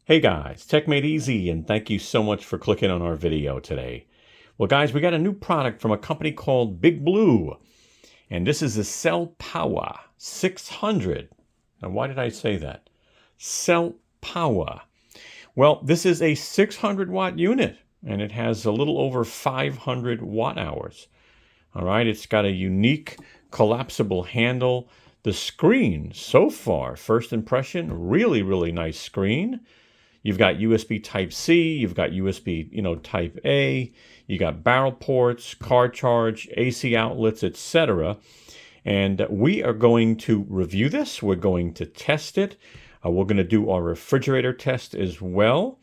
Hey guys, techmadeezy, and thank you so much for clicking on our video today. Well guys, we got a new product from a company called BigBlue, and this is the CellPowa 600. Now why did I say that? CellPowa. Well, this is a 600 watt unit, and it has a little over 500 watt hours. All right, it's got a unique collapsible handle. The screen, so far, first impression, really nice screen. You've got USB Type-C, you've got USB, Type-A, you got barrel ports, car charge, AC outlets, etc. And we are going to review this. We're going to test it. We're going to do our refrigerator test as well.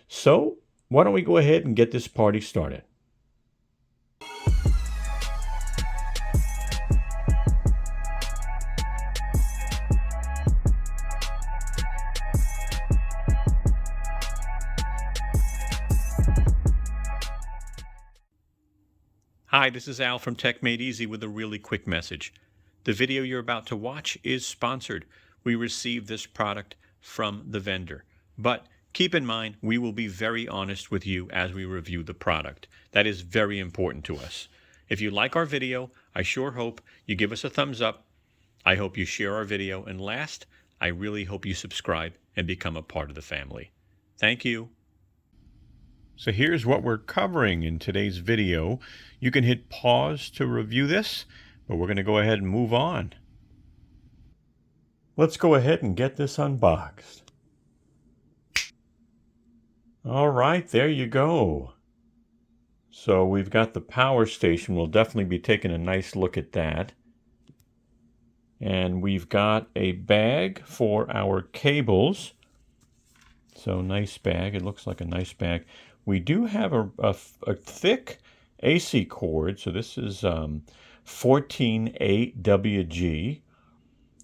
So why don't we go ahead and get this party started? Hi, this is Al from techmadeezy with a really quick message. The video you're about to watch is sponsored. We received this product from the vendor. But keep in mind, we will be very honest with you as we review the product. That is very important to us. If you like our video, I sure hope you give us a thumbs up. I hope you share our video. And last, I really hope you subscribe and become a part of the family. Thank you. So here's what we're covering in today's video. You can hit pause to review this, but we're going to go ahead and move on. Let's go ahead and get this unboxed. All right, there you go. So we've got the power station. We'll definitely be taking a nice look at that. And we've got a bag for our cables. So nice bag. It looks like a nice bag. We do have a thick AC cord. So this is 14.8 WG.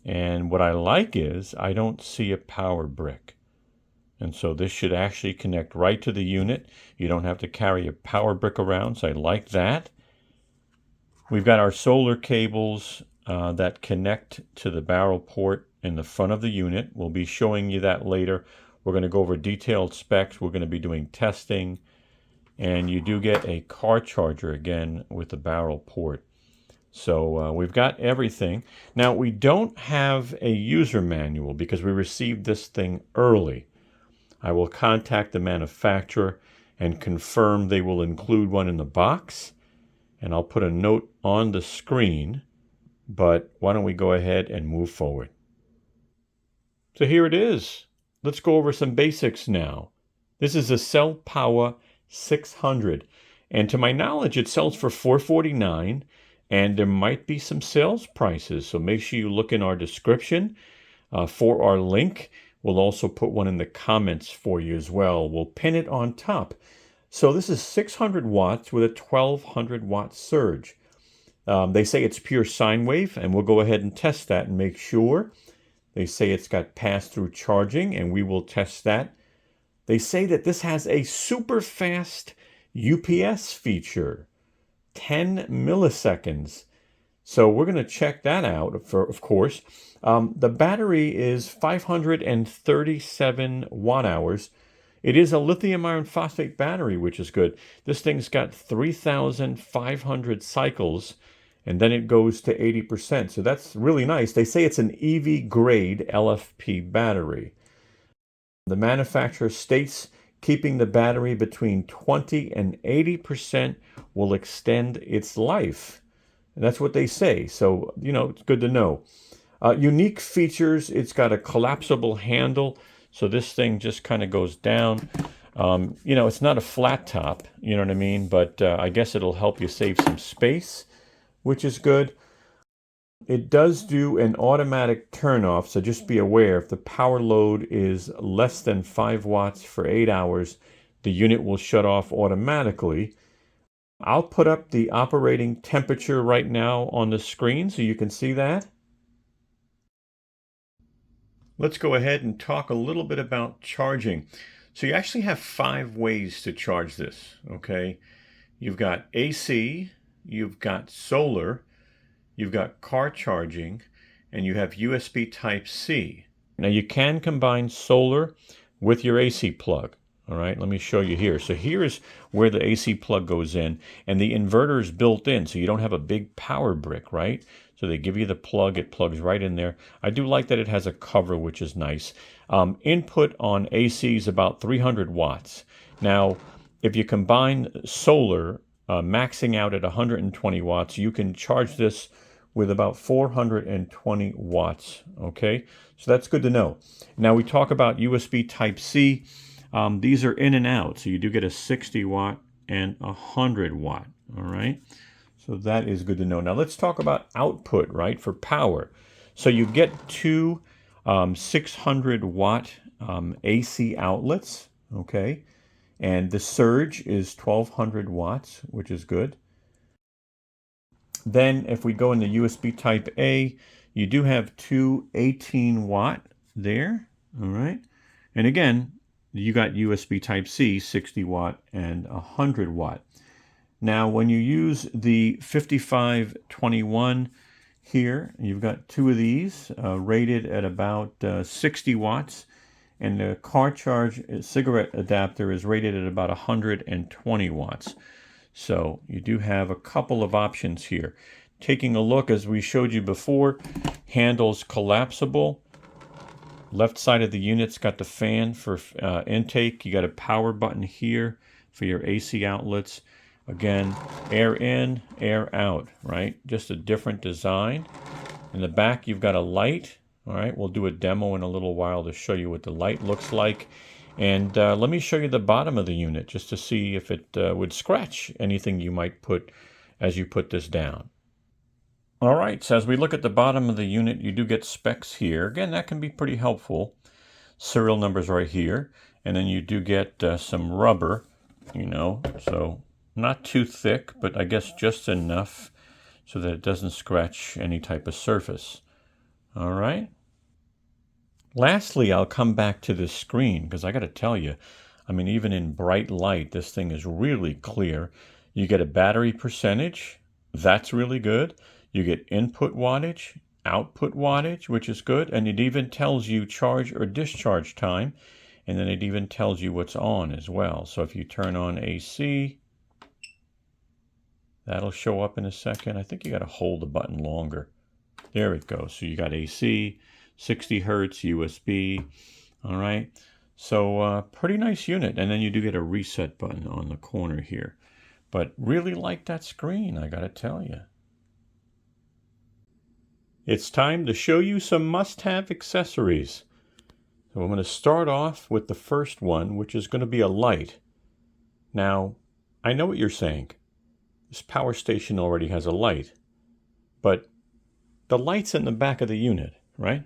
And what I like is I don't see a power brick. And so this should actually connect right to the unit. You don't have to carry a power brick around, so I like that. We've got our solar cables that connect to the barrel port in the front of the unit. We'll be showing you that later. We're going to go over detailed specs. We're going to be doing testing. And you do get a car charger again with the barrel port. So we've got everything. Now, we don't have a user manual because we received this thing early. I will contact the manufacturer and confirm they will include one in the box. And I'll put a note on the screen. But why don't we go ahead and move forward? So here it is. Let's go over some basics now. This is a CellPowa 600. And to my knowledge, it sells for $449. And there might be some sales prices. So make sure you look in our description for our link. We'll also put one in the comments for you as well. We'll pin it on top. So this is 600 watts with a 1200 watt surge. They say it's pure sine wave, and we'll go ahead and test that and make sure. They say it's got pass-through charging, and we will test that. They say that this has a super fast UPS feature, 10 milliseconds. So we're going to check that out, of course. The battery is 537 watt hours. It is a lithium iron phosphate battery, which is good. This thing's got 3,500 cycles, and then it goes to 80%. So that's really nice. They say it's an EV grade LFP battery. The manufacturer states keeping the battery between 20 and 80% will extend its life. And that's what they say. So, it's good to know. Unique features, it's got a collapsible handle. So this thing just kind of goes down. It's not a flat top, you know what I mean? But I guess it'll help you save some space, which is good. It does do an automatic turn off, so just be aware if the power load is less than 5 watts for 8 hours, the unit will shut off automatically. I'll put up the operating temperature right now on the screen so you can see that. Let's go ahead and talk a little bit about charging. So you actually have 5 ways to charge this, okay? You've got AC, you've got solar, you've got car charging, and you have USB Type-C. Now you can combine solar with your AC plug. All right, let me show you here. So here is where the AC plug goes in, and the inverter is built in, so you don't have a big power brick, right? So they give you the plug, it plugs right in there. I do like that it has a cover, which is nice. Input on AC is about 300 watts. Now, if you combine solar, maxing out at 120 watts, you can charge this with about 420 watts, okay? So that's good to know. Now we talk about USB Type-C. These are in and out, so you do get a 60 watt and a 100 watt, all right? So that is good to know. Now let's talk about output, right, for power. So you get two 600 watt AC outlets, okay? And the surge is 1200 watts, which is good. Then if we go into USB Type A, you do have two 18 watt there, all right? And again, you got USB Type C, 60 watt and 100 watt. Now, when you use the 5521 here, you've got two of these rated at about 60 watts. And the car charge cigarette adapter is rated at about 120 watts. So you do have a couple of options here. Taking a look, as we showed you before, handles collapsible. Left side of the unit's got the fan for intake. You got a power button here for your AC outlets. Again, air in, air out, right? Just a different design. In the back, you've got a light. All right, we'll do a demo in a little while to show you what the light looks like. And let me show you the bottom of the unit just to see if it would scratch anything you might put as you put this down. All right, so as we look at the bottom of the unit, you do get specs here. Again, that can be pretty helpful. Serial numbers right here. And then you do get some rubber, you know, so not too thick, but I guess just enough so that it doesn't scratch any type of surface. All right. Lastly, I'll come back to this screen because I got to tell you, I mean, even in bright light, this thing is really clear. You get a battery percentage. That's really good. You get input wattage, output wattage, which is good. And it even tells you charge or discharge time. And then it even tells you what's on as well. So if you turn on AC, that'll show up in a second. I think you got to hold the button longer. There it goes. So you got AC, 60 hertz, USB. All right. So pretty nice unit. And then you do get a reset button on the corner here. But really like that screen, I got to tell you. It's time to show you some must-have accessories. So I'm going to start off with the first one, which is going to be a light. Now, I know what you're saying. This power station already has a light. But the light's in the back of the unit, right?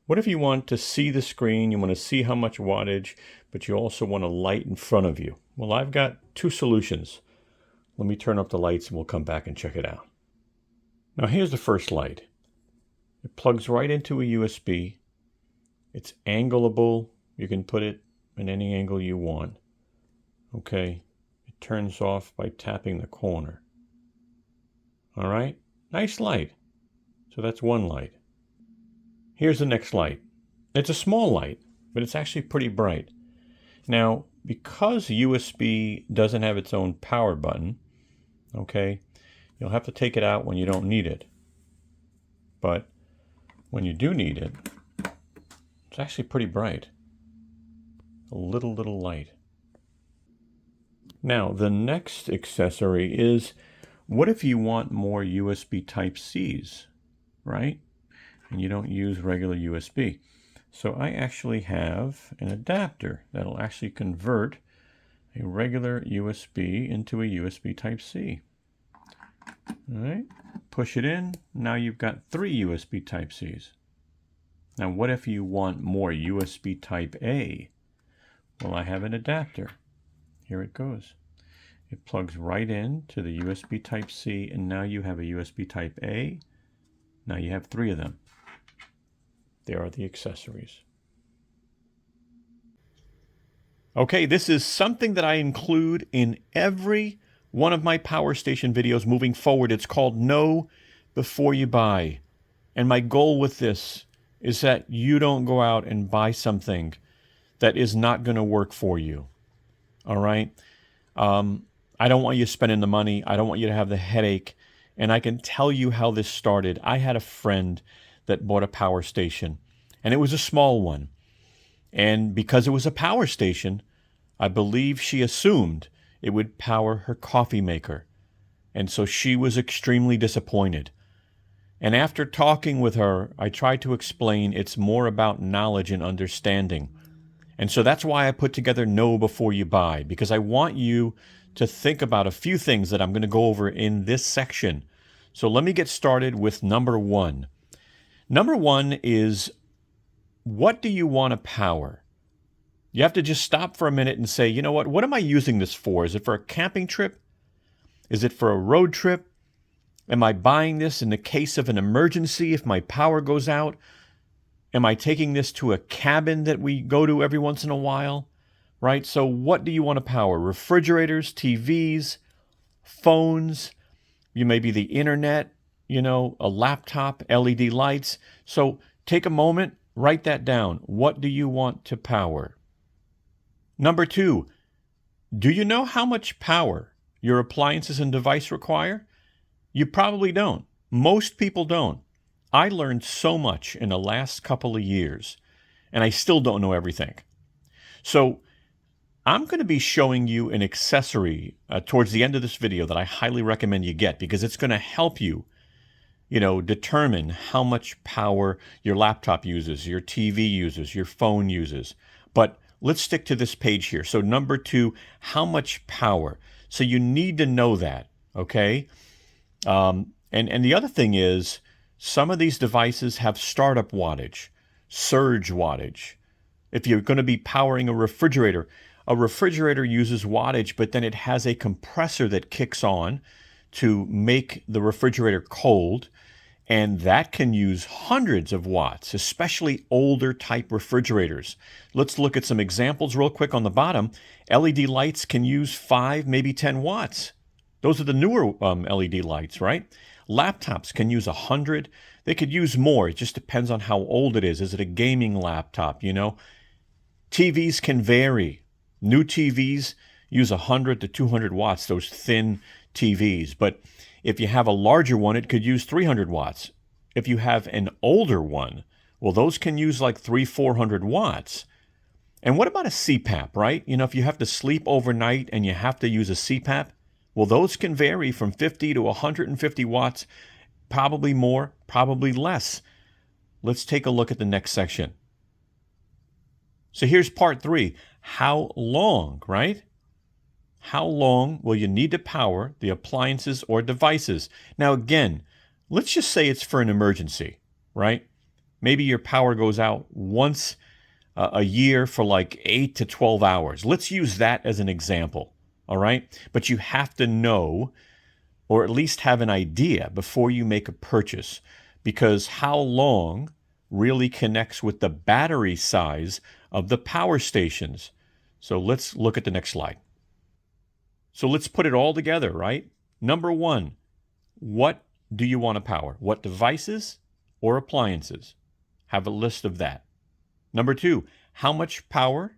What if you want to see the screen, you want to see how much wattage, but you also want a light in front of you? Well, I've got two solutions. Let me turn up the lights and we'll come back and check it out. Now here's the first light. It plugs right into a USB. It's angleable. You can put it in any angle you want. Okay. It turns off by tapping the corner. All right. Nice light. So that's one light. Here's the next light. It's a small light, but it's actually pretty bright. Now, because USB doesn't have its own power button, okay, you'll have to take it out when you don't need it. But when you do need it, it's actually pretty bright. A little light. Now, the next accessory is, what if you want more USB Type-Cs, right? And you don't use regular USB. So I actually have an adapter that'll actually convert a regular USB into a USB Type-C. All right, push it in. Now you've got 3 USB Type-Cs. Now what if you want more USB Type-A? Well, I have an adapter. Here it goes. It plugs right in to the USB Type-C, and now you have a USB Type-A. Now you have 3 of them. There are the accessories. Okay, this is something that I include in every one of my power station videos moving forward. It's called Know Before You Buy. And my goal with this is that you don't go out and buy something that is not going to work for you. All right? I don't want you spending the money. I don't want you to have the headache. And I can tell you how this started. I had a friend that bought a power station, and it was a small one. And because it was a power station, I believe she assumed it would power her coffee maker. And so she was extremely disappointed. And after talking with her, I tried to explain it's more about knowledge and understanding. And so that's why I put together Know Before You Buy, because I want you to think about a few things that I'm going to go over in this section. So let me get started with number one. Number one is, what do you want to power? You have to just stop for a minute and say, you know what am I using this for? Is it for a camping trip? Is it for a road trip? Am I buying this in the case of an emergency if my power goes out? Am I taking this to a cabin that we go to every once in a while? Right? So what do you want to power? Refrigerators, TVs, phones, you may be the internet, a laptop, LED lights. So take a moment, write that down. What do you want to power? Number two, do you know how much power your appliances and device require? You probably don't. Most people don't. I learned so much in the last couple of years, and I still don't know everything. So I'm going to be showing you an accessory towards the end of this video that I highly recommend you get, because it's going to help you, determine how much power your laptop uses, your TV uses, your phone uses. But let's stick to this page here. So number two, how much power? So you need to know that, okay? And the other thing is, some of these devices have startup wattage, surge wattage. If you're going to be powering a refrigerator uses wattage, but then it has a compressor that kicks on to make the refrigerator cold, and that can use hundreds of watts, especially older type refrigerators. Let's look at some examples real quick on the bottom. LED lights can use 5, maybe 10 watts. Those are the newer LED lights, right? Laptops can use 100. They could use more. It just depends on how old it is. Is it a gaming laptop, TVs can vary. New TVs use 100 to 200 watts, those thin TVs. But if you have a larger one, it could use 300 watts. If you have an older one, well, those can use like 300-400 watts. And what about a CPAP, right? If you have to sleep overnight and you have to use a CPAP, well, those can vary from 50 to 150 watts, probably more, probably less. Let's take a look at the next section. So here's part 3. How long, right? How long will you need to power the appliances or devices? Now, again, let's just say it's for an emergency, right? Maybe your power goes out once a year for like 8 to 12 hours. Let's use that as an example. All right? But you have to know, or at least have an idea before you make a purchase, because how long really connects with the battery size of the power stations. So let's look at the next slide. So let's put it all together, right? Number one, what do you want to power? What devices or appliances? Have a list of that. Number two, how much power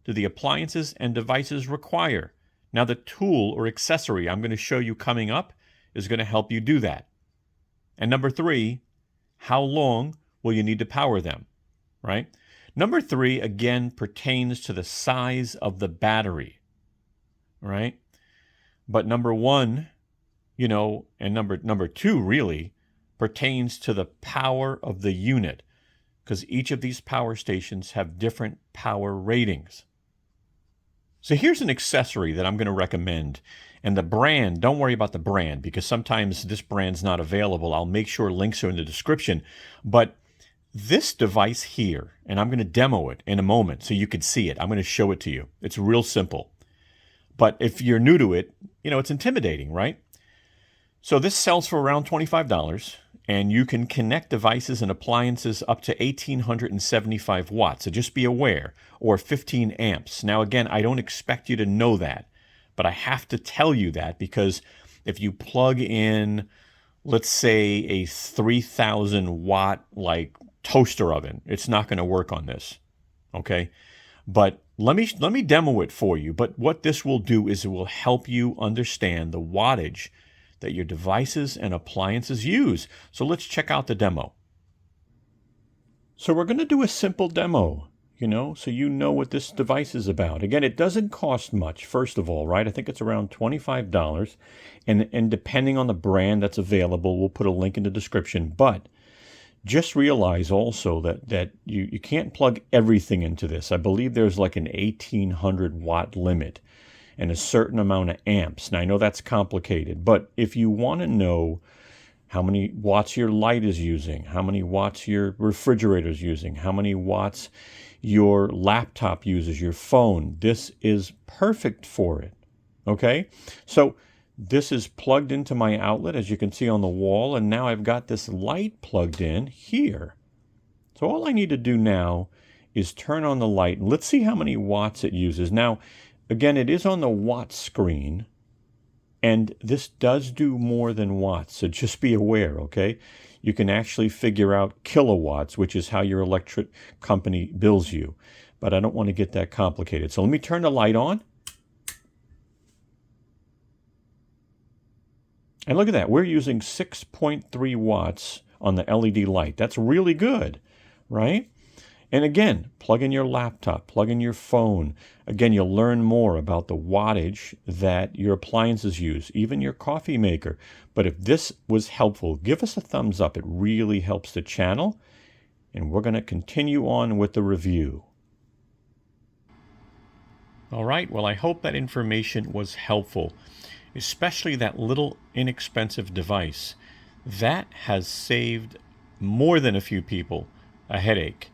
do the appliances and devices require? Now, the tool or accessory I'm going to show you coming up is going to help you do that. And number three, how long will you need to power them, right? Number three, again, pertains to the size of the battery, right? But number one, and number two really pertains to the power of the unit, because each of these power stations have different power ratings. So here's an accessory that I'm going to recommend. And the brand, don't worry about the brand, because sometimes this brand's not available. I'll make sure links are in the description. But this device here, and I'm going to demo it in a moment so you can see it. I'm going to show it to you. It's real simple. But if you're new to it, it's intimidating, right? So this sells for around $25, and you can connect devices and appliances up to 1,875 watts. So just be aware, or 15 amps. Now, again, I don't expect you to know that, but I have to tell you that, because if you plug in, let's say, a 3,000 watt toaster oven, it's not going to work on this, okay? But let me demo it for you. But what this will do is it will help you understand the wattage that your devices and appliances use. So let's check out the demo. So we're going to do a simple demo, so you know what this device is about. Again, it doesn't cost much, first of all, right? I think it's around $25. And depending on the brand that's available, we'll put a link in the description. But just realize also that you can't plug everything into this. I believe there's like an 1800 watt limit and a certain amount of amps. Now, I know that's complicated, but if you want to know how many watts your light is using, how many watts your refrigerator is using, how many watts your laptop uses, your phone, this is perfect for it, okay? So this is plugged into my outlet, as you can see on the wall, and now I've got this light plugged in here. So all I need to do now is turn on the light, and let's see how many watts it uses. Now, again, it is on the watt screen, and this does do more than watts, so just be aware, okay? You can actually figure out kilowatts, which is how your electric company bills you. But I don't want to get that complicated. So let me turn the light on. And look at that. We're using 6.3 watts on the LED light. That's really good, right? And again, plug in your laptop, plug in your phone. Again, you'll learn more about the wattage that your appliances use, even your coffee maker. But if this was helpful, give us a thumbs up. It really helps the channel. And we're going to continue on with the review. All right, well, I hope that information was helpful, especially that little inexpensive device. That has saved more than a few people a headache.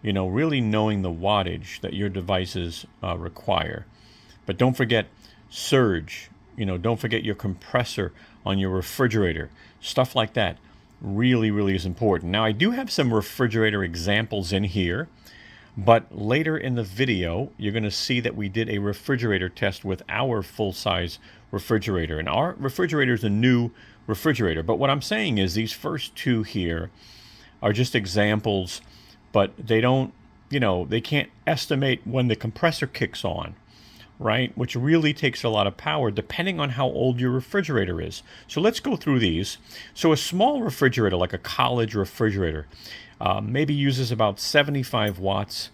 Really knowing the wattage that your devices require. But don't forget surge. Don't forget your compressor on your refrigerator. Stuff like that really, really is important. Now, I do have some refrigerator examples in here, but later in the video, you're going to see that we did a refrigerator test with our full-size refrigerator. And our refrigerator is a new refrigerator. But what I'm saying is these first two here are just examples, but they don't, they can't estimate when the compressor kicks on, right? Which really takes a lot of power depending on how old your refrigerator is. So let's go through these. So a small refrigerator, like a college refrigerator, maybe uses about 75 watts.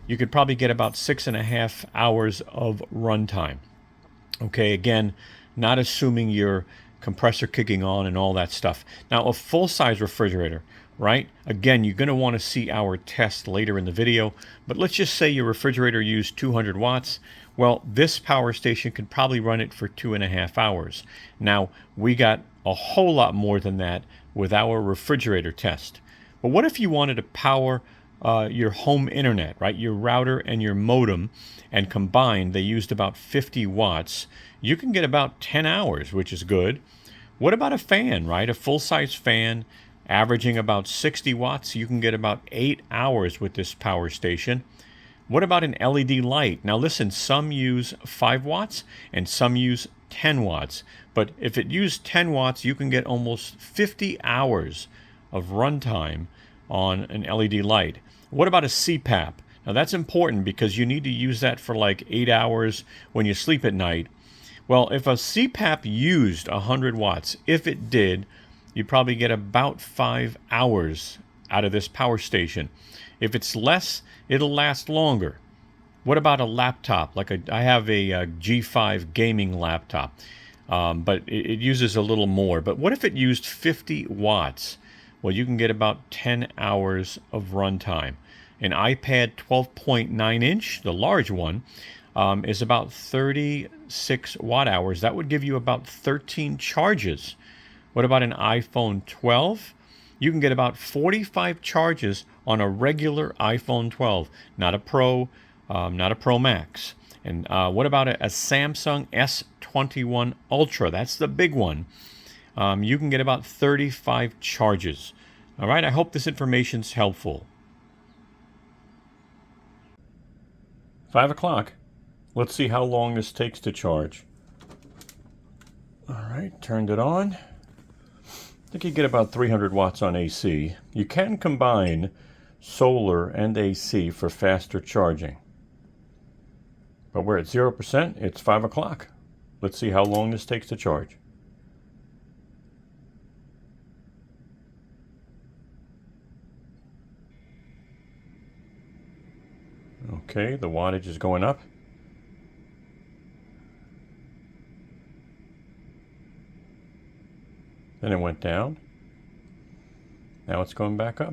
You could probably get about 6.5 hours of runtime. Okay, again, not assuming your compressor kicking on and all that stuff. Now, a full-size refrigerator, right? Again, you're going to want to see our test later in the video, but let's just say your refrigerator used 200 watts. Well, this power station could probably run it for 2.5 hours. Now, we got a whole lot more than that with our refrigerator test. But what if you wanted to power your home internet, right? Your router and your modem, and combined, they used about 50 watts. You can get about 10 hours, which is good. What about a fan, right? A full-size fan averaging about 60 watts. You can get about 8 hours with this power station. What about an LED light? Now listen, some use 5 watts and some use 10 watts. But if it used 10 watts, you can get almost 50 hours of runtime on an LED light. What about a CPAP? Now that's important because you need to use that for like 8 hours when you sleep at night. Well, if a CPAP used 100 watts, if it did, you probably get about 5 hours out of this power station. If it's less, it'll last longer. What about a laptop? I have a G5 gaming laptop, but it uses a little more. But what if it used 50 watts? Well, you can get about 10 hours of runtime. An iPad 12.9 inch, the large one, is about 36 watt hours. That would give you about 13 charges. What about an iPhone 12? You can get about 45 charges on a regular iPhone 12, not a Pro, not a Pro Max. And what about a Samsung S21 Ultra? That's the big one. You can get about 35 charges. All right, I hope this information's helpful. 5 o'clock. Let's see how long this takes to charge. All right, turned it on. I think you get about 300 watts on AC. You can combine solar and AC for faster charging. But we're at 0%. It's 5 o'clock. Let's see how long this takes to charge. Okay, the wattage is going up. Then it went down. Now it's going back up.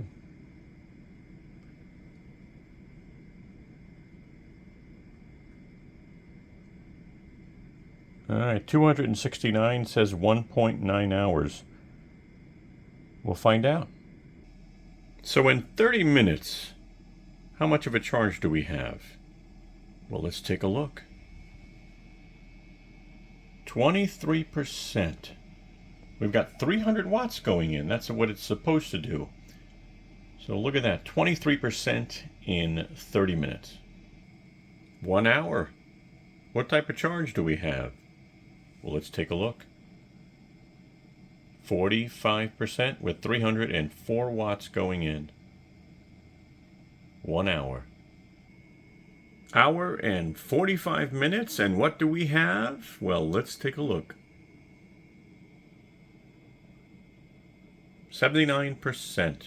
All right, 269 says 1.9 hours. We'll find out. So in 30 minutes, how much of a charge do we have? Well, let's take a look. 23%. We've got 300 watts going in. That's what it's supposed to do. So look at that, 23% in 30 minutes. 1 hour. What type of charge do we have? Well, let's take a look. 45% with 304 watts going in. 1 hour. Hour and 45 minutes, and what do we have? Well, let's take a look. 79%.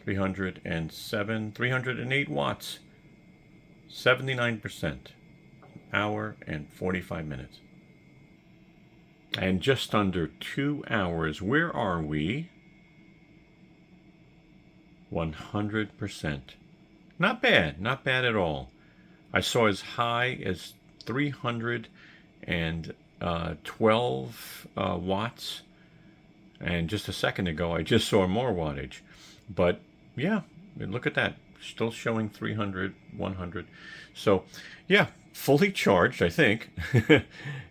308 watts. 79%. Hour and 45 minutes. And just under 2 hours, where are we? 100%. Not bad, not bad at all. I saw as high as 312 watts. And just a second ago, I just saw more wattage. But yeah, look at that. Still showing 300, 100. So yeah, fully charged, I think.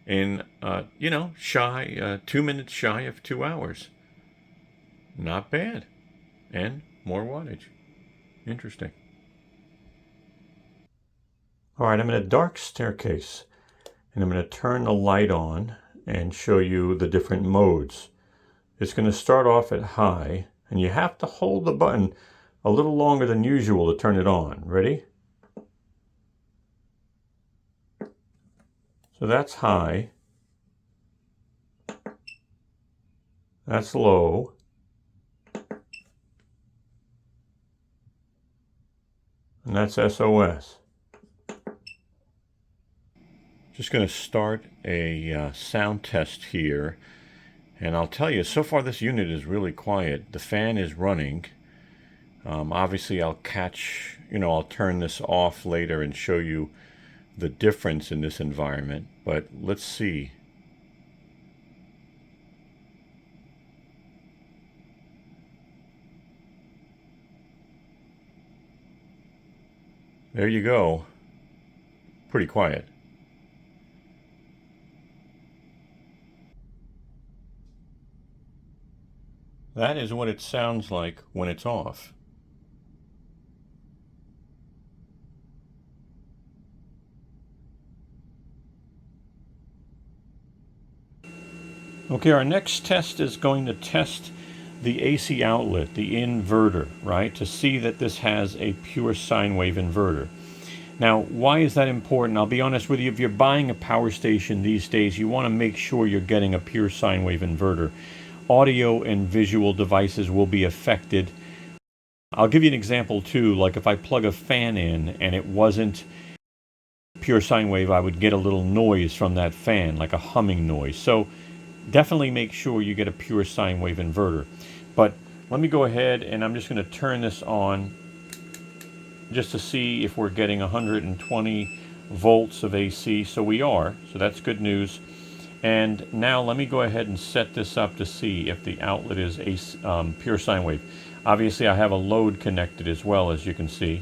In, 2 minutes shy of 2 hours. Not bad. And more wattage. Interesting. All right, I'm in a dark staircase. And I'm going to turn the light on and show you the different modes. It's going to start off at high, and you have to hold the button a little longer than usual to turn it on. Ready? So that's high. That's low. And that's SOS. Just going to start a sound test here. And I'll tell you, so far this unit is really quiet. The fan is running. Obviously I'll turn this off later and show you the difference in this environment. But let's see. There you go. Pretty quiet. That is what it sounds like when it's off. Okay, our next test is going to test the AC outlet, the inverter, right? To see that this has a pure sine wave inverter. Now, why is that important? I'll be honest with you, if you're buying a power station these days, you want to make sure you're getting a pure sine wave inverter. Audio and visual devices will be affected. I'll give you an example too, like if I plug a fan in and it wasn't pure sine wave, I would get a little noise from that fan, like a humming noise. So definitely make sure you get a pure sine wave inverter. But let me go ahead and I'm just going to turn this on just to see if we're getting 120 volts of AC. So we are, so that's good news. And now let me go ahead and set this up to see if the outlet is pure sine wave. Obviously I have a load connected as well, as you can see.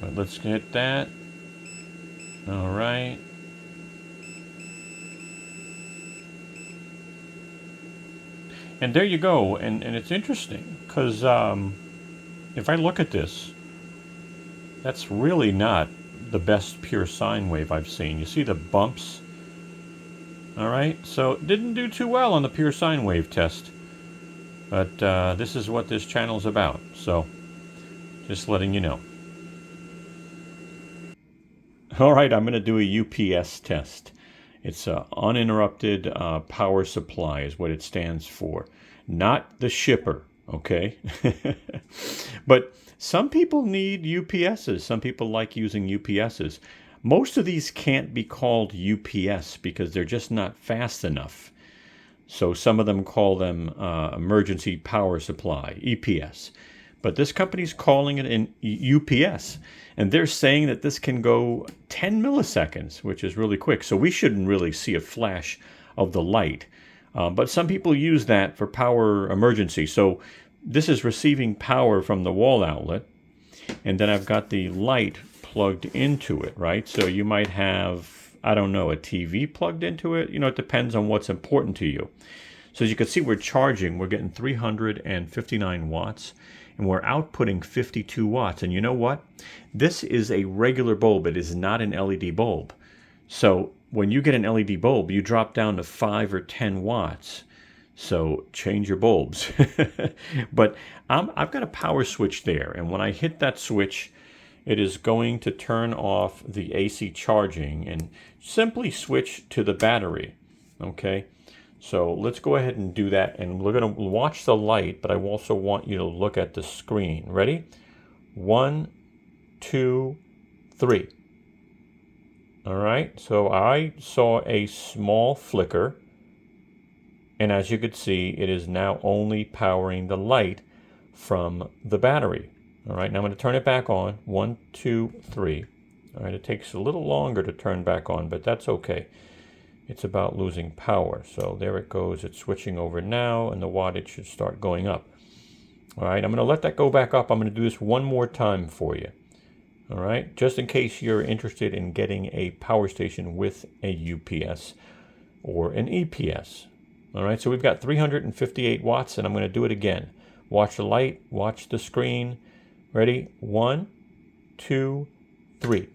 But let's hit that. All right. And there you go. And it's interesting because if I look at this, that's really not the best pure sine wave I've seen. You see the bumps? All right, so it didn't do too well on the pure sine wave test, but this is what this channel is about, so just letting you know. All right, I'm going to do a UPS test. It's a uninterrupted power supply is what it stands for, not the shipper, okay? But some people need UPSs. Some people like using UPSs. Most of these can't be called UPS because they're just not fast enough. So some of them call them emergency power supply, EPS. But this company's calling it an UPS. And they're saying that this can go 10 milliseconds, which is really quick. So we shouldn't really see a flash of the light. But some people use that for power emergency. So this is receiving power from the wall outlet. And then I've got the light plugged into it, right? So you might have, I don't know, a TV plugged into it. You know, it depends on what's important to you. So as you can see, we're charging. We're getting 359 watts. And we're outputting 52 watts. And you know what? This is a regular bulb. It is not an LED bulb. So when you get an LED bulb, you drop down to 5 or 10 watts. So change your bulbs. But I've got a power switch there. And when I hit that switch, it is going to turn off the AC charging and simply switch to the battery. Okay? So let's go ahead and do that, and we're going to watch the light, but I also want you to look at the screen. Ready? 1, 2, 3. All right, so I saw a small flicker, and as you could see, it is now only powering the light from the battery. All right, now I'm going to turn it back on. 1, 2, 3. All right, it takes a little longer to turn back on, but that's okay. It's about losing power. So there it goes. It's switching over now, and the wattage should start going up. All right, I'm going to let that go back up. I'm going to do this one more time for you. All right, just in case you're interested in getting a power station with a UPS or an EPS. All right, so we've got 358 watts, and I'm going to do it again. Watch the light, watch the screen. Ready? 1, 2, 3.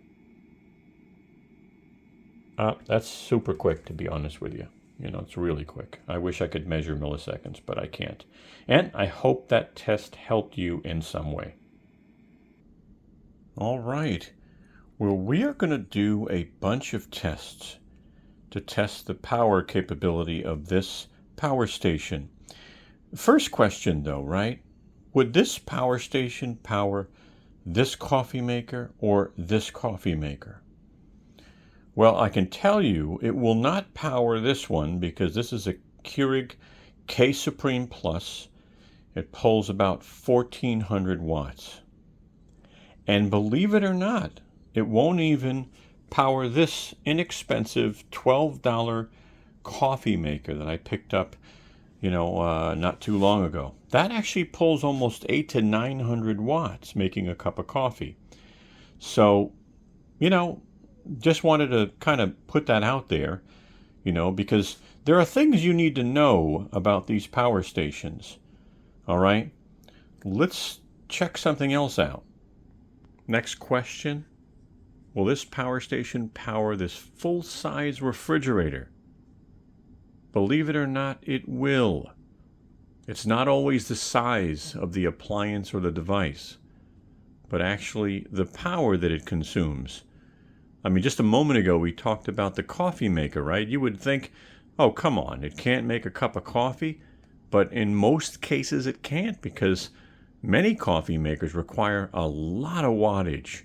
That's super quick, to be honest with you. You know, it's really quick. I wish I could measure milliseconds, but I can't. And I hope that test helped you in some way. All right. Well, we are going to do a bunch of tests to test the power capability of this power station. First question, though, right? Would this power station power this coffee maker or this coffee maker? Well, I can tell you it will not power this one because this is a Keurig K Supreme Plus. It pulls about 1400 watts. And believe it or not, it won't even power this inexpensive $12 coffee maker that I picked up, not too long ago. That actually pulls almost 800 to 900 watts making a cup of coffee. So, just wanted to kind of put that out there, because there are things you need to know about these power stations. All right, let's check something else out. Next question. Will this power station power this full-size refrigerator? Believe it or not, it will. It's not always the size of the appliance or the device, but actually the power that it consumes. I mean, just a moment ago, we talked about the coffee maker, right? You would think, oh, come on, it can't make a cup of coffee. But in most cases, it can't because many coffee makers require a lot of wattage.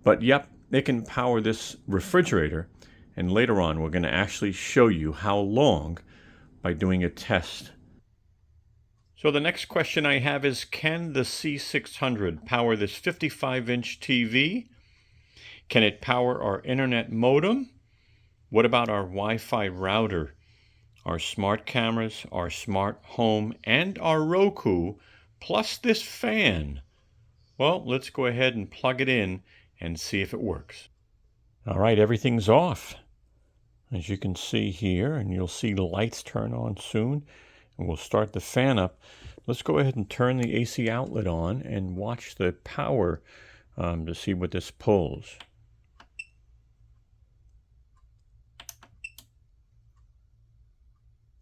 But yep, it can power this refrigerator. And later on, we're going to actually show you how long by doing a test. So the next question I have is, can the C600 power this 55-inch TV? Can it power our internet modem? What about our Wi-Fi router, our smart cameras, our smart home, and our Roku, plus this fan? Well, let's go ahead and plug it in and see if it works. All right, everything's off. As you can see here, and you'll see the lights turn on soon, and we'll start the fan up. Let's go ahead and turn the AC outlet on and watch the power to see what this pulls.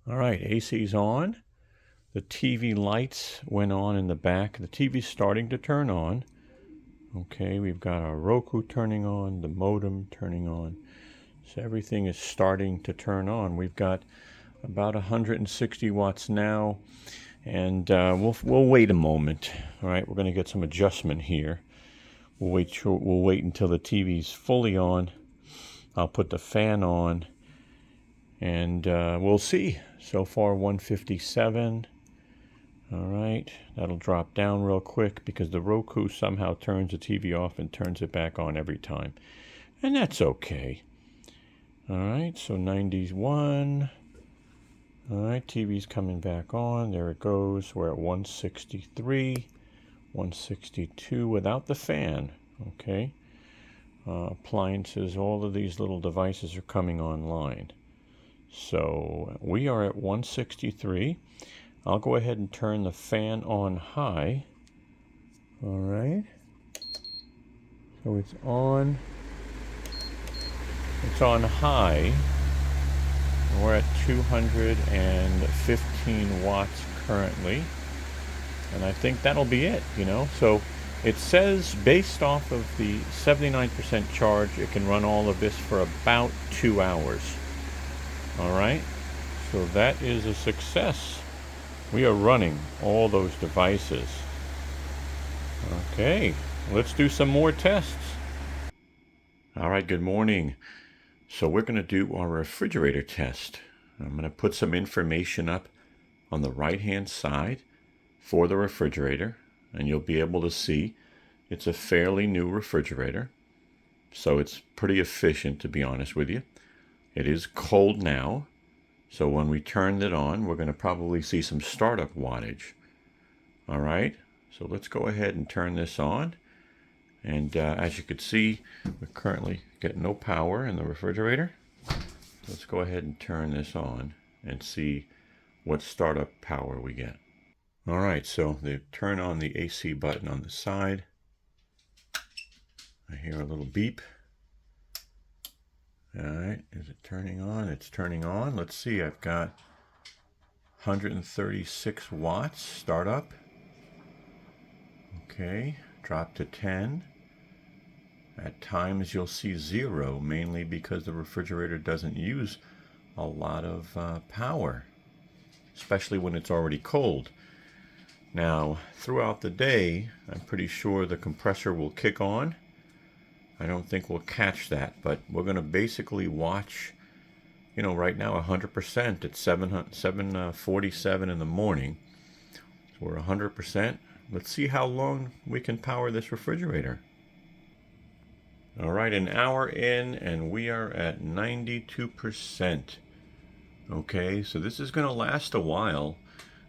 All right, AC's on. The TV lights went on in the back. The TV's starting to turn on. Okay, we've got our Roku turning on, the modem turning on. So everything is starting to turn on. We've got about 160 watts now, and we'll wait a moment. All right, we're going to get some adjustment here. We'll wait until the TV's fully on. I'll put the fan on, and we'll see. So far, 157. All right, that'll drop down real quick because the Roku somehow turns the TV off and turns it back on every time, and that's okay. All right, so 91. All right, TV's coming back on. There it goes. We're at 163, 162 without the fan. Okay. Appliances, all of these little devices are coming online. So we are at 163. I'll go ahead and turn the fan on high. All right. So it's on. It's on high. We're at 215 watts currently. And I think that'll be it, you know. So it says based off of the 79% charge, it can run all of this for about 2 hours. All right. So that is a success. We are running all those devices. Okay, let's do some more tests. All right, good morning. So we're going to do our refrigerator test. I'm going to put some information up on the right-hand side for the refrigerator, and you'll be able to see it's a fairly new refrigerator. So it's pretty efficient, to be honest with you. It is cold now. So when we turn it on, we're going to probably see some startup wattage. All right, so let's go ahead and turn this on. And as you can see, we're currently getting no power in the refrigerator. Let's go ahead and turn this on and see what startup power we get. All right, so they turn on the AC button on the side. I hear a little beep. All right, is it turning on? It's turning on. Let's see, I've got 136 watts startup. Okay, drop to 10. At times you'll see 0, mainly because the refrigerator doesn't use a lot of power, especially when it's already cold. Now, throughout the day, I'm pretty sure the compressor will kick on. I don't think we'll catch that, but we're going to basically watch, you know, right now 100% at 7:47 in the morning. So we're 100%. Let's see how long we can power this refrigerator. All right, an hour in, and we are at 92%. Okay, so this is going to last a while.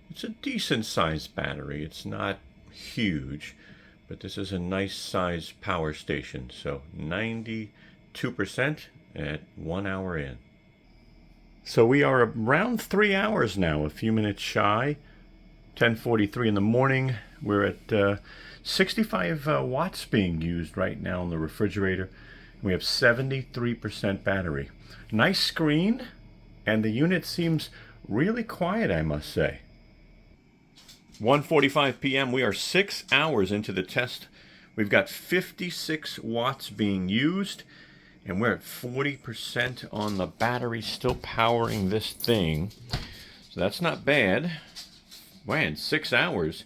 It's a decent sized battery. It's not huge, but this is a nice sized power station. So 92% at 1 hour in. So we are around 3 hours now, a few minutes shy. 10:43 in the morning. We're at 65 watts being used right now in the refrigerator. We have 73% battery. Nice screen, and the unit seems really quiet, I must say. 1:45 p.m. We are 6 hours into the test. We've got 56 watts being used, and we're at 40% on the battery still powering this thing. So that's not bad. Man, 6 hours,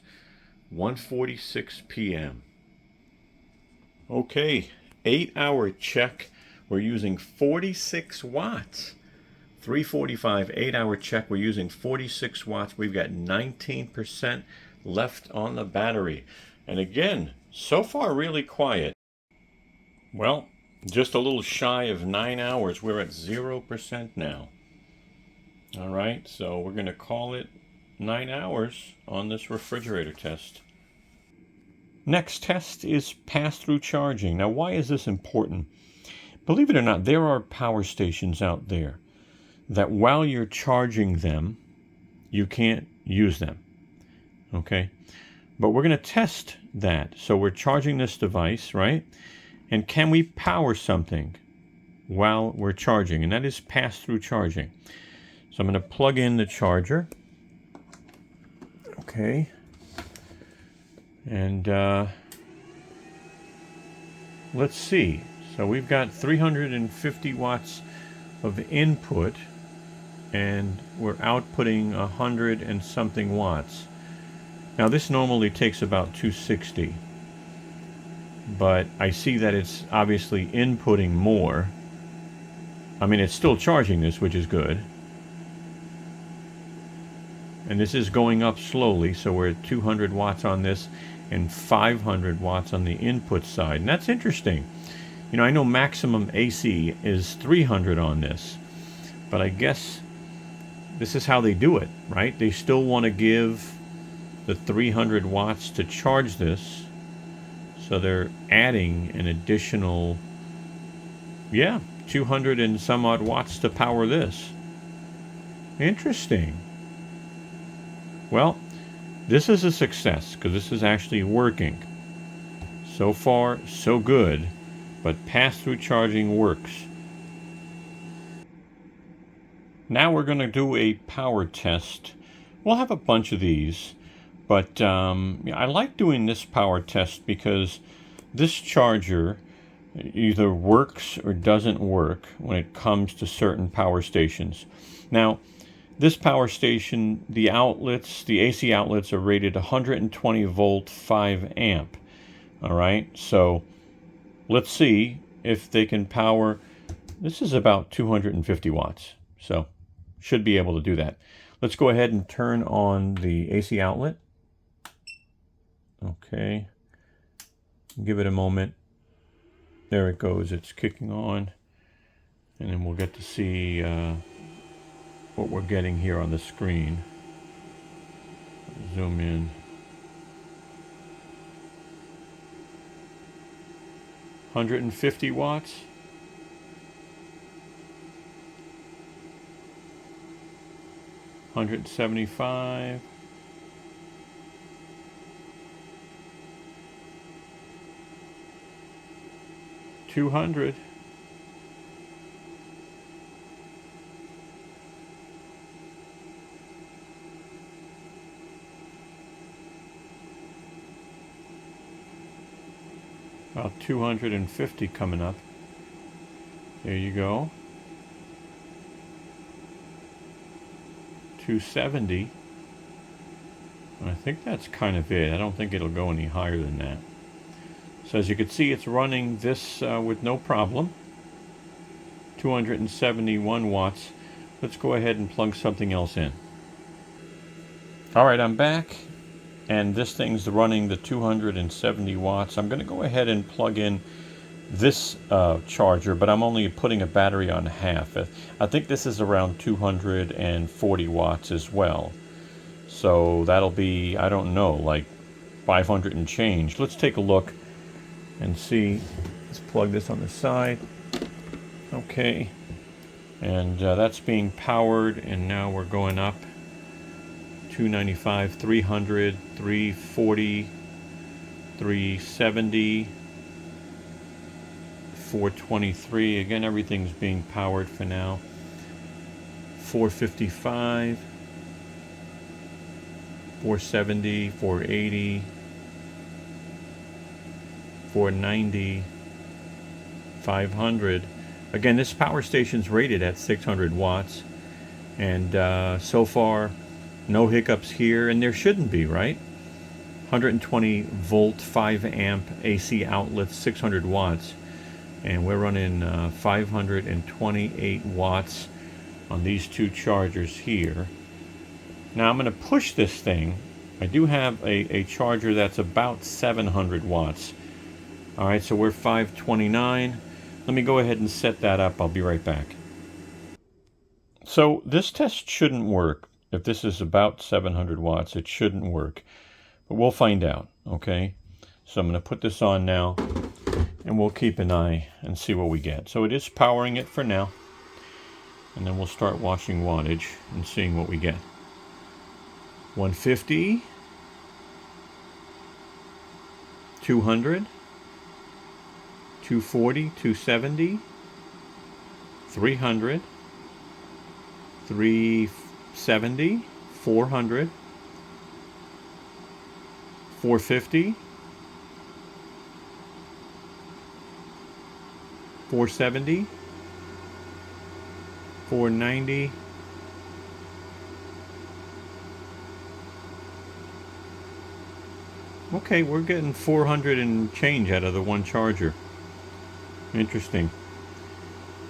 1:46 p.m. Okay, 8-hour check. We're using 46 watts. 3:45, 8-hour check. We're using 46 watts. We've got 19% left on the battery. And again, so far really quiet. Well, just a little shy of 9 hours. We're at 0% now. All right, so we're going to call it 9 hours on this refrigerator test. Next test is pass-through charging. Now, why is this important? Believe it or not, there are power stations out there that while you're charging them, you can't use them. Okay? But we're going to test that. So we're charging this device, right? And can we power something while we're charging? And that is pass-through charging. So I'm going to plug in the charger. Okay. And let's see. So we've got 350 watts of input, and we're outputting 100 and something watts. Now this normally takes about 260, but I see that it's obviously inputting more. I mean, it's still charging this, which is good. And this is going up slowly, so we're at 200 watts on this and 500 watts on the input side. And that's interesting. You know, I know maximum AC is 300 on this, but I guess this is how they do it, right? They still want to give the 300 watts to charge this, so they're adding an additional, 200 and some odd watts to power this. Interesting. Well, this is a success because this is actually working. So far, so good, but pass-through charging works. Now we're going to do a power test. We'll have a bunch of these, but I like doing this power test because this charger either works or doesn't work when it comes to certain power stations. Now, this power station, the outlets, the AC outlets are rated 120 volt 5 amp. All right, so let's see if they can power. This is about 250 watts, so should be able to do that. Let's go ahead and turn on the AC outlet. Okay, give it a moment. There it goes, it's kicking on, and then we'll get to see what we're getting here on the screen. Zoom in. $150 watts. $175. $200. About 250 coming up. There you go. 270. I think that's kind of it. I don't think it'll go any higher than that. So as you can see, it's running this with no problem. 271 watts. Let's go ahead and plug something else in. All right, I'm back. And this thing's running the 270 watts. I'm going to go ahead and plug in this charger, but I'm only putting a battery on half. I think this is around 240 watts as well. So that'll be, I don't know, like 500 and change. Let's take a look and see. Let's plug this on the side. Okay. And that's being powered, and now we're going up. 295, 300, 340, 370, 423. Again, everything's being powered for now. 455, 470, 480, 490, 500. Again, this power station's rated at 600 watts, and so far, no hiccups here, and there shouldn't be, right? 120 volt 5 amp AC outlet, 600 watts, and we're running 528 watts on these two chargers here. Now I'm going to push this thing. I do have a charger that's about 700 watts. All right, so we're 529. Let me go ahead and set that up. I'll be right back. So this test shouldn't work. If this is about 700 watts, it shouldn't work. But we'll find out, okay? So I'm going to put this on now, and we'll keep an eye and see what we get. So it is powering it for now. And then we'll start watching wattage and seeing what we get. 150. 200. 240, 270. 300. 370, 400, 450, 470, 490. Okay, we're getting 400 and change out of the one charger. Interesting.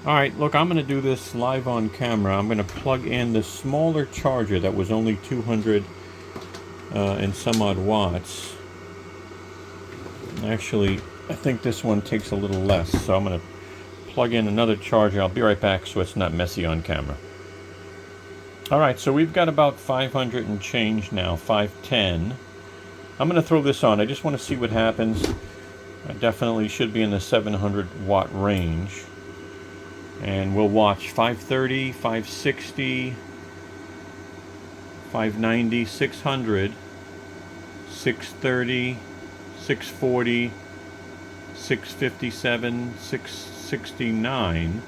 Alright, look, I'm going to do this live on camera. I'm going to plug in the smaller charger that was only 200 and some odd watts. Actually, I think this one takes a little less, so I'm going to plug in another charger. I'll be right back so it's not messy on camera. Alright, so we've got about 500 and change now, 510. I'm going to throw this on. I just want to see what happens. I definitely should be in the 700 watt range. And we'll watch 530, 560, 590, 600, 630, 640, 657, 669,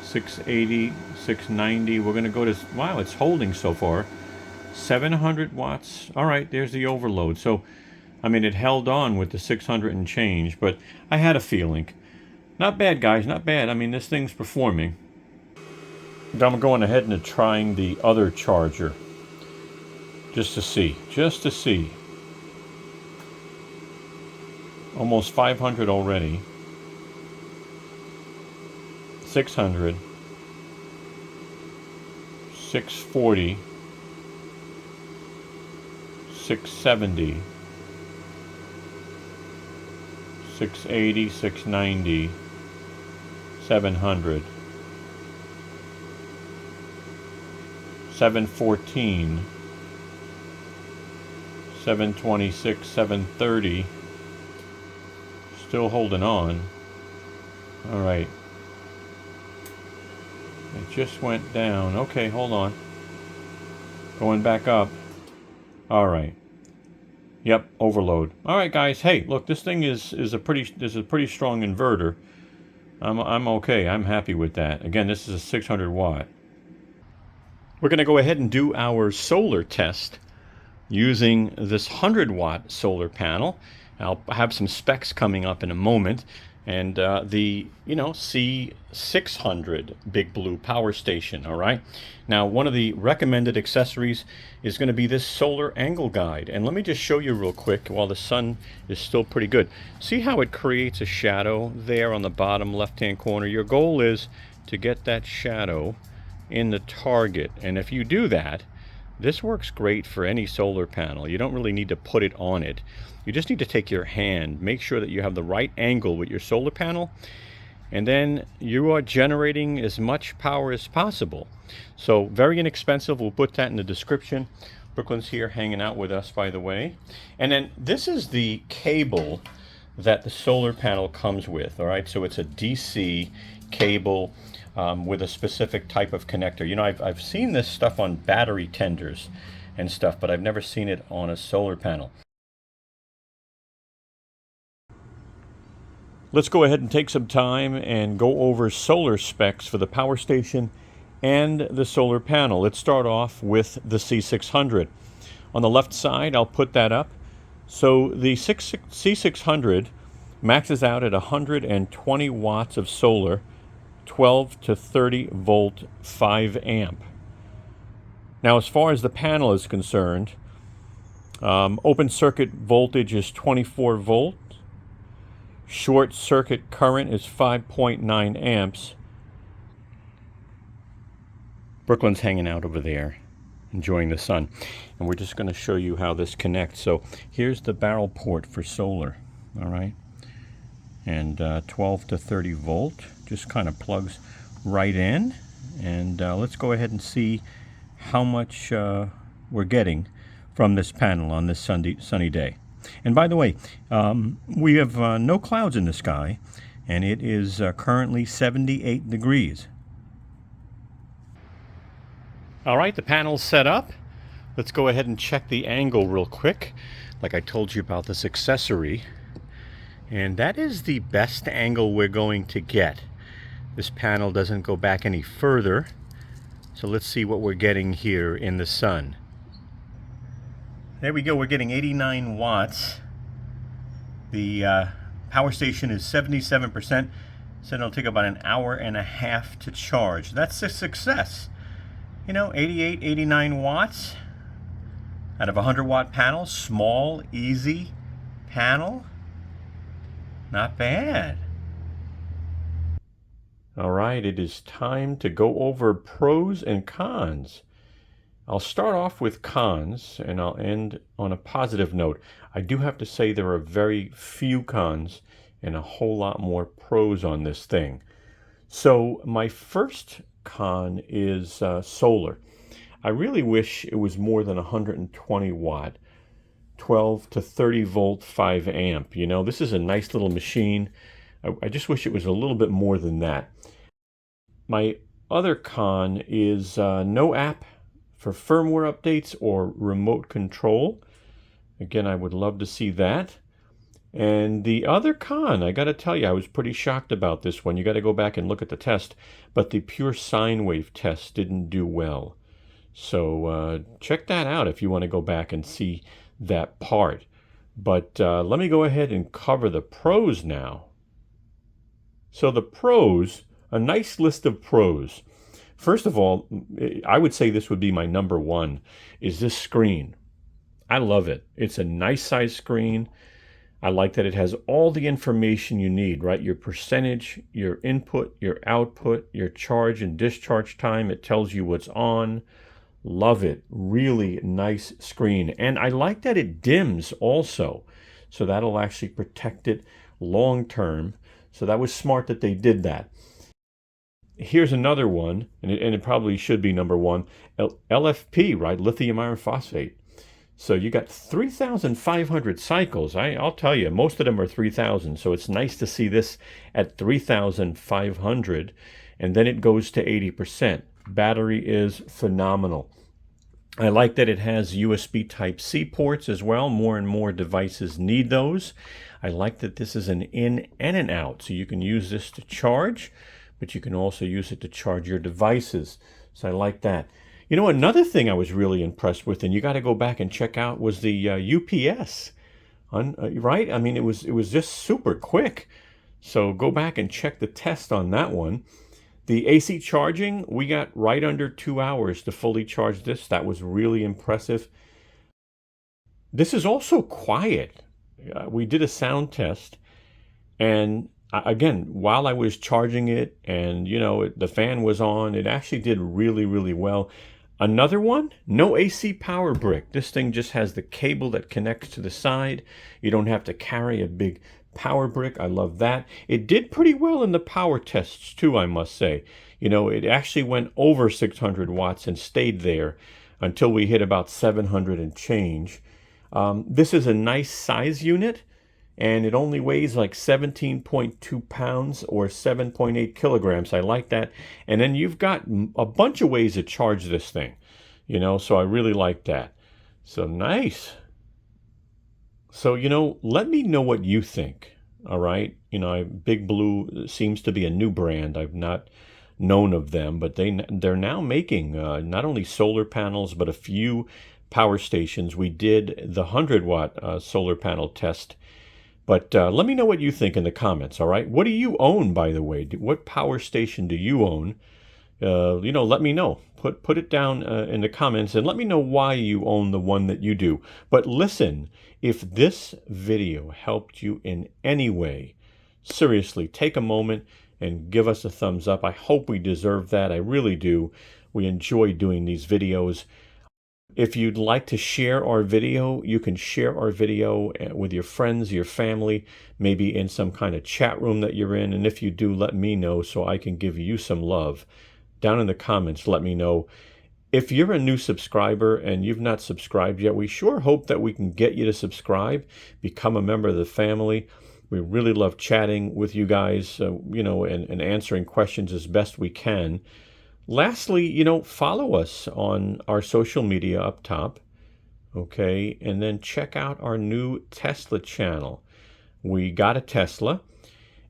680, 690. We're going to go to, wow, it's holding so far. 700 watts. All right, there's the overload. So, I mean, it held on with the 600 and change, but I had a feeling. Not bad, guys, not bad. I mean, this thing's performing. I'm going ahead and trying the other charger. Just to see. Almost 500 already. 600. 640. 670. 680, 690. 700, 714, 726, 730, still holding on. All right, it just went down. Okay, hold on, going back up. All right, yep, overload. All right, guys. Hey, look, this thing is a pretty strong inverter. I'm okay. I'm happy with that. Again, this is a 600 watt. We're going to go ahead and do our solar test using this 100 watt solar panel. I'll have some specs coming up in a moment. And the, C600 BigBlue power station, all right? Now, one of the recommended accessories is going to be this solar angle guide. And let me just show you real quick while the sun is still pretty good. See how it creates a shadow there on the bottom left-hand corner? Your goal is to get that shadow in the target. And if you do that, this works great for any solar panel. You don't really need to put it on it. You just need to take your hand, make sure that you have the right angle with your solar panel, and then you are generating as much power as possible. So very inexpensive. We'll put that in the description. Brooklyn's here hanging out with us, by the way. And then this is the cable that the solar panel comes with, all right? So it's a DC cable with a specific type of connector. You know, I've seen this stuff on battery tenders and stuff, but I've never seen it on a solar panel. Let's go ahead and take some time and go over solar specs for the power station and the solar panel. Let's start off with the C600. On the left side, I'll put that up. So the C600 maxes out at 120 watts of solar, 12 to 30 volt, 5 amp. Now, as far as the panel is concerned, open circuit voltage is 24 volt. Short circuit current is 5.9 amps. Brooklyn's hanging out over there, enjoying the sun. And we're just going to show you how this connects. So here's the barrel port for solar, all right? And 12 to 30 volt, just kind of plugs right in. And let's go ahead and see how much we're getting from this panel on this sunny day. And by the way, we have no clouds in the sky, and it is currently 78 degrees. All right, the panel's set up. Let's go ahead and check the angle real quick, like I told you about this accessory. And that is the best angle we're going to get. This panel doesn't go back any further. So let's see what we're getting here in the sun. There we go, we're getting 89 watts. The power station is 77%. Said it'll take about an hour and a half to charge. That's a success. You know, 88, 89 watts out of a 100-watt panel. Small, easy panel. Not bad. All right, it is time to go over pros and cons. I'll start off with cons, and I'll end on a positive note. I do have to say there are very few cons and a whole lot more pros on this thing. So my first con is solar. I really wish it was more than 120 watt, 12 to 30 volt, 5 amp. You know, this is a nice little machine. I just wish it was a little bit more than that. My other con is no app for firmware updates or remote control. Again, I would love to see that. And the other con, I got to tell you, I was pretty shocked about this one. You got to go back and look at the test, but the pure sine wave test didn't do well. So check that out if you want to go back and see that part. But let me go ahead and cover the pros now. So the pros, a nice list of pros. First of all, I would say this would be my number one, is this screen. I love it. It's a nice size screen. I like that it has all the information you need, right? Your percentage, your input, your output, your charge and discharge time. It tells you what's on. Love it. Really nice screen. And I like that it dims also. So that'll actually protect it long term. So that was smart that they did that. Here's another one, and it probably should be number one, LFP, right? Lithium iron phosphate. So you got 3,500 cycles. I'll tell you, most of them are 3,000. So it's nice to see this at 3,500, and then it goes to 80%. Battery is phenomenal. I like that it has USB Type-C ports as well. More and more devices need those. I like that this is an in and an out, so you can use this to charge, but you can also use it to charge your devices. So I like that. You know, another thing I was really impressed with, and you got to go back and check out, was the UPS. Right? I mean, it was just super quick. So go back and check the test on that one. The AC charging, we got right under 2 hours to fully charge this. That was really impressive. This is also quiet. We did a sound test, and again, while I was charging it and, you know, the fan was on, it actually did really, really well. Another one, no AC power brick. This thing just has the cable that connects to the side. You don't have to carry a big power brick. I love that. It did pretty well in the power tests too, I must say. You know, it actually went over 600 watts and stayed there until we hit about 700 and change. This is a nice size unit, and it only weighs like 17.2 pounds or 7.8 kilograms. I like that. And then you've got a bunch of ways to charge this thing, you know, so I really like that. So nice. So, you know, let me know what you think, all right? You know, BigBlue seems to be a new brand. I've not known of them, but they're now making not only solar panels, but a few power stations. We did the 100-watt solar panel test. But let me know what you think in the comments, all right? What do you own, by the way? What power station do you own? You know, let me know. Put it down in the comments and let me know why you own the one that you do. But listen, if this video helped you in any way, seriously, take a moment and give us a thumbs up. I hope we deserve that. I really do. We enjoy doing these videos. If you'd like to share our video, you can share our video with your friends, your family, maybe in some kind of chat room that you're in. And if you do, let me know so I can give you some love. Down in the comments, let me know. If you're a new subscriber and you've not subscribed yet, we sure hope that we can get you to subscribe, become a member of the family. We really love chatting with you guys, you know, and answering questions as best we can. Lastly, you know, follow us on our social media up top, okay? And then check out our new Tesla channel. We got a Tesla,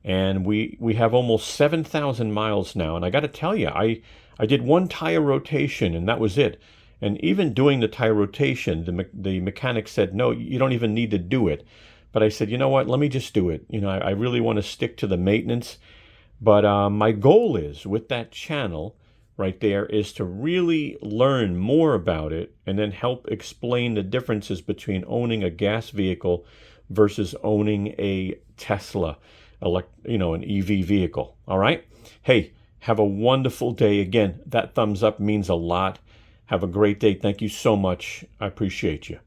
and we have almost 7,000 miles now. And I got to tell you, I did one tire rotation, and that was it. And even doing the tire rotation, the mechanic said, no, you don't even need to do it. But I said, you know what, let me just do it. You know, I really want to stick to the maintenance. But my goal is with that channel right there is to really learn more about it and then help explain the differences between owning a gas vehicle versus owning a Tesla, an EV vehicle. All right. Hey, have a wonderful day. Again, that thumbs up means a lot. Have a great day. Thank you so much. I appreciate you.